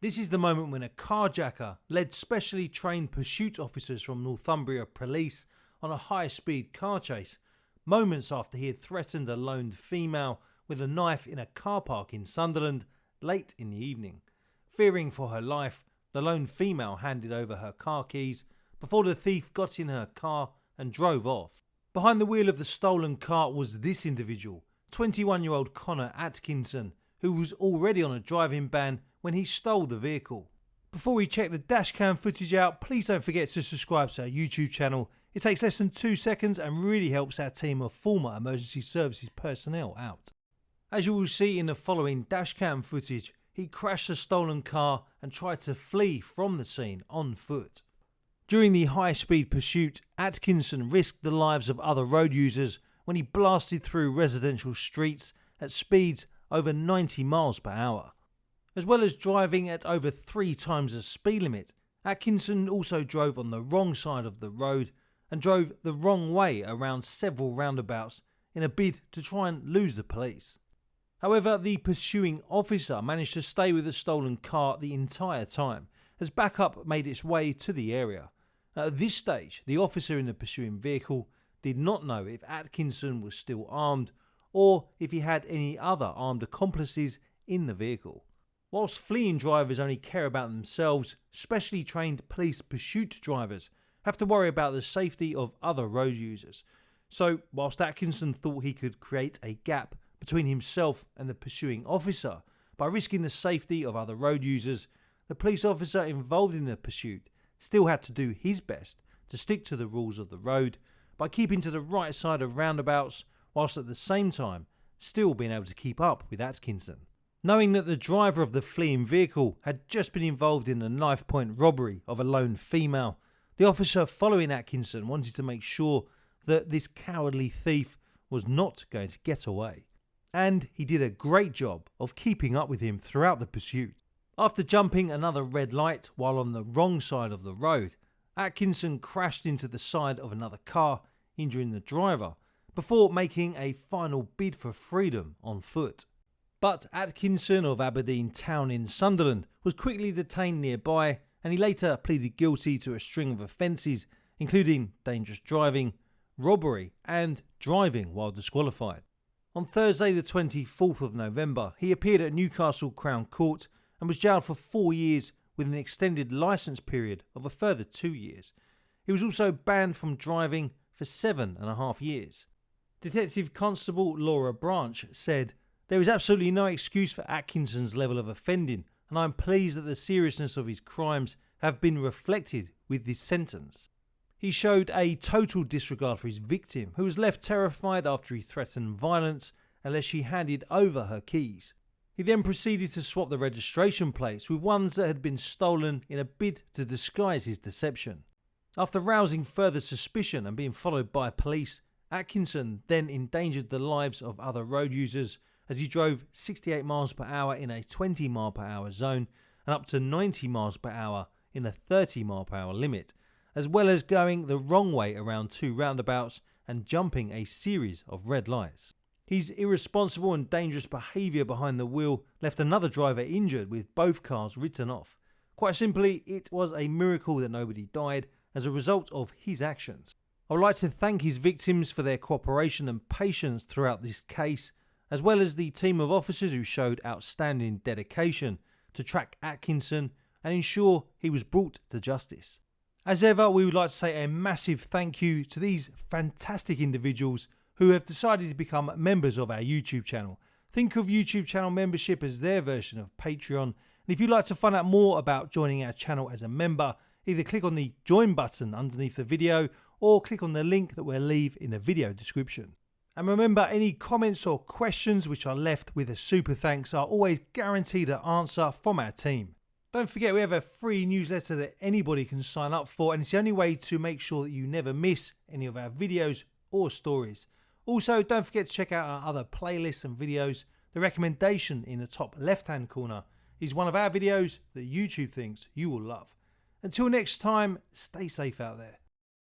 This is the moment when a carjacker led specially trained pursuit officers from Northumbria Police on a high-speed car chase, moments after he had threatened a lone female with a knife in a car park in Sunderland late in the evening. Fearing for her life, the lone female handed over her car keys before the thief got in her car and drove off. Behind the wheel of the stolen car was this individual, 21-year-old Connor Atkinson, who was already on a driving ban when he stole the vehicle. Before we check the dashcam footage out, please don't forget to subscribe to our YouTube channel. It takes less than 2 seconds and really helps our team of former emergency services personnel out. As you will see in the following dashcam footage, he crashed the stolen car and tried to flee from the scene on foot. During the high-speed pursuit, Atkinson risked the lives of other road users when he blasted through residential streets at speeds over 90 miles per hour. As well as driving at over 3 times the speed limit, Atkinson also drove on the wrong side of the road and drove the wrong way around several roundabouts in a bid to try and lose the police. However, the pursuing officer managed to stay with the stolen car the entire time, as backup made its way to the area. At this stage, the officer in the pursuing vehicle did not know if Atkinson was still armed or if he had any other armed accomplices in the vehicle. Whilst fleeing drivers only care about themselves, specially trained police pursuit drivers have to worry about the safety of other road users. So, whilst Atkinson thought he could create a gap between himself and the pursuing officer by risking the safety of other road users, the police officer involved in the pursuit still had to do his best to stick to the rules of the road by keeping to the right side of roundabouts, whilst at the same time still being able to keep up with Atkinson. Knowing that the driver of the fleeing vehicle had just been involved in a knife-point robbery of a lone female, the officer following Atkinson wanted to make sure that this cowardly thief was not going to get away. And he did a great job of keeping up with him throughout the pursuit. After jumping another red light while on the wrong side of the road, Atkinson crashed into the side of another car, injuring the driver, before making a final bid for freedom on foot. But Atkinson of Aberdeen Town in Sunderland was quickly detained nearby, and he later pleaded guilty to a string of offences, including dangerous driving, robbery and driving while disqualified. On Thursday the 24th of November, he appeared at Newcastle Crown Court and was jailed for 4 years with an extended licence period of a further 2 years. He was also banned from driving for 7.5 years. Detective Constable Laura Branch said, "There is absolutely no excuse for Atkinson's level of offending, and I am pleased that the seriousness of his crimes have been reflected with this sentence." He showed a total disregard for his victim, who was left terrified after he threatened violence unless she handed over her keys. He then proceeded to swap the registration plates with ones that had been stolen in a bid to disguise his deception. After rousing further suspicion and being followed by police, Atkinson then endangered the lives of other road users as he drove 68 miles per hour in a 20 mile per hour zone and up to 90 miles per hour in a 30 mile per hour limit, as well as going the wrong way around 2 roundabouts and jumping a series of red lights. His irresponsible and dangerous behaviour behind the wheel left another driver injured, with both cars written off. Quite simply, it was a miracle that nobody died as a result of his actions. I would like to thank his victims for their cooperation and patience throughout this case, as well as the team of officers who showed outstanding dedication to track Atkinson and ensure he was brought to justice. As ever, we would like to say a massive thank you to these fantastic individuals who have decided to become members of our YouTube channel. Think of YouTube channel membership as their version of Patreon. And if you'd like to find out more about joining our channel as a member, either click on the join button underneath the video or click on the link that we'll leave in the video description. And remember, any comments or questions which are left with a super thanks are always guaranteed an answer from our team. Don't forget, we have a free newsletter that anybody can sign up for, and it's the only way to make sure that you never miss any of our videos or stories. Also, don't forget to check out our other playlists and videos. The recommendation in the top left-hand corner is one of our videos that YouTube thinks you will love. Until next time, stay safe out there.